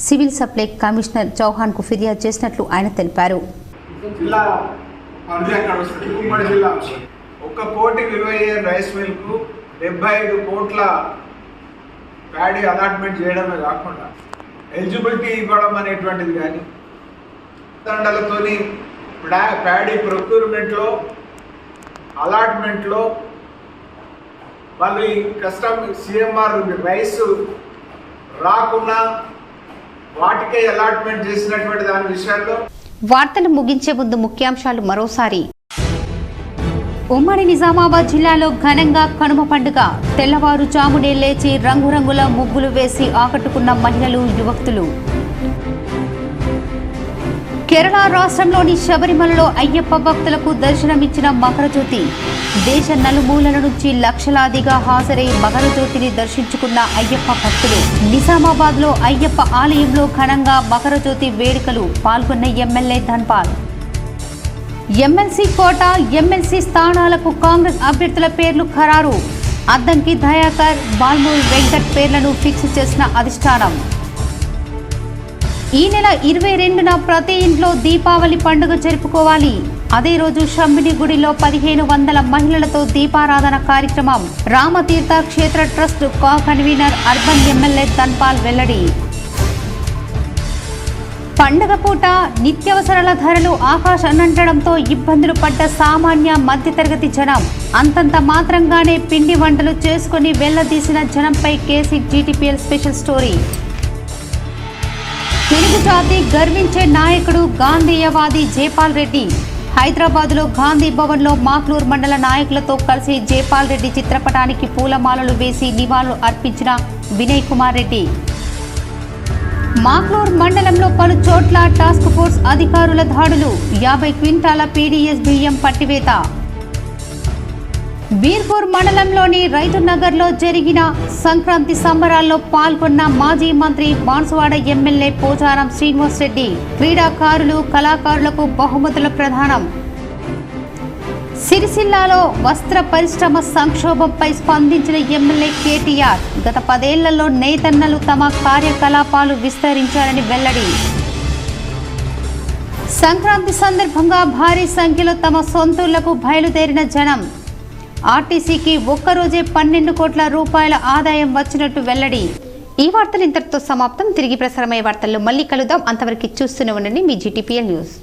S1: సివిల్ సప్లై కమిషనర్ చౌహాన్కు ఫిర్యాదు చేసినట్లు ఆయన తెలిపారు.
S13: ఉమ్మడి జిల్లా 1 కోటి విలువ అయ్యే రైస్ మిల్కు 75 కోట్ల ప్యాడీ అలాట్మెంట్ చేయడమే కాకుండా ఎలిజిబిలిటీ ఇవ్వడం అనేటువంటిది కానీ దండలతోని ప్యాడీ ప్రొక్యూర్మెంట్లో, అలాట్మెంట్లో వాళ్ళు ఈ కస్టమ్ సిఎంఆర్ రైస్ రాకుండా వాటికే అలాట్మెంట్ చేసినటువంటి దాని విషయాల్లో.
S1: వార్తలు ముగించే ముందు ముఖ్యాంశాలు మరోసారి. ఉమ్మడి నిజామాబాద్ జిల్లాలో ఘనంగా కనుమ పండుగ. తెల్లవారుజామునే లేచి రంగురంగుల ముగ్గులు వేసి ఆకట్టుకున్న మహిళలు, యువకులు. కేరళ రాష్ట్రంలోని శబరిమలలో అయ్యప్ప భక్తులకు దర్శనమిచ్చిన మకరజ్యోతి. దేశ నలుమూలల నుంచి లక్షలాదిగా హాజరై మకరజ్యోతిని దర్శించుకున్న అయ్యప్ప భక్తులు. నిజామాబాద్లో అయ్యప్ప ఆలయంలో ఘనంగా మకరజ్యోతి వేడుకలు. పాల్గొన్న ఎమ్మెల్యే ధన్పాల్. ఎమ్మెల్సీ కోట, ఎమ్మెల్సీ స్థానాలకు కాంగ్రెస్ అభ్యర్థుల పేర్లు ఖరారు. అద్దంకి దయాకర్, బాల్మూరి వెంకట్ పేర్లను ఫిక్స్ చేసిన అధిష్టానం. ఈ నెల 22న ప్రతి ఇంట్లో దీపావళి పండుగ జరుపుకోవాలి. అదే రోజు శంభిని గుడిలో 1500 మహిళలతో దీపారాధన కార్యక్రమం. Rama Tirtha Kshetra trust convener urban MLA Dhanpal వెల్లడి. పండుగ పూట నిత్యావసరాల ధరలు ఆకాశాన్నంటడంతో ఇబ్బందులు పడ్డ సామాన్య మధ్యతరగతి జనం. అంతంత మాత్రంగానే పిండి వంటలు చేసుకుని వెళ్లదీసిన జనంపై KC GTPL special story. Telugu జాతి గర్వించే నాయకుడు గాంధేయవాది జైపాల్ రెడ్డి. హైదరాబాద్లో గాంధీ భవన్లో మాక్లూర్ మండల నాయకులతో కలిసి జైపాల్ రెడ్డి చిత్రపటానికి పూలమాలలు వేసి నివాళులు అర్పించిన వినయ్ కుమార్ రెడ్డి. మాక్లూర్ మండలంలో పలు చోట్ల టాస్క్ ఫోర్స్ అధికారుల దాడులు. 50 క్వింటాల పీడీఎస్ బియ్యం పట్టివేత. బీర్పూర్ మండలంలోని రైతు నగర్లో జరిగిన సంక్రాంతి సంబరాల్లో పాల్గొన్న మాజీ మంత్రి బాన్సువాడ ఎమ్మెల్యే పోచారం శ్రీనివాస్ రెడ్డి. క్రీడాకారులు, కళాకారులకు బహుమతుల ప్రదానం. సిరిసిల్లాలో వస్త్ర పరిశ్రమ సంక్షోభంపై స్పందించిన ఎమ్మెల్యే కేటీఆర్. గత 10 ఏళ్లలో నేతన్నలు తమ కార్యకలాపాలు విస్తరించారని వెల్లడి. సంక్రాంతి సందర్భంగా భారీ సంఖ్యలో తమ సొంతూళ్లకు బయలుదేరిన జనం. ఆర్టీసీకి ఒక్కరోజే 12 కోట్ల రూపాయల ఆదాయం వచ్చినట్టు వెల్లడి. ఈ వార్తలు ఇంతటితో సమాప్తం. తిరిగి ప్రసారమయ్యే వార్తల్లో మళ్ళీ కలుద్దాం. అంతవరకు చూస్తూనే ఉండండి మీ జీటీపీఎల్ న్యూస్.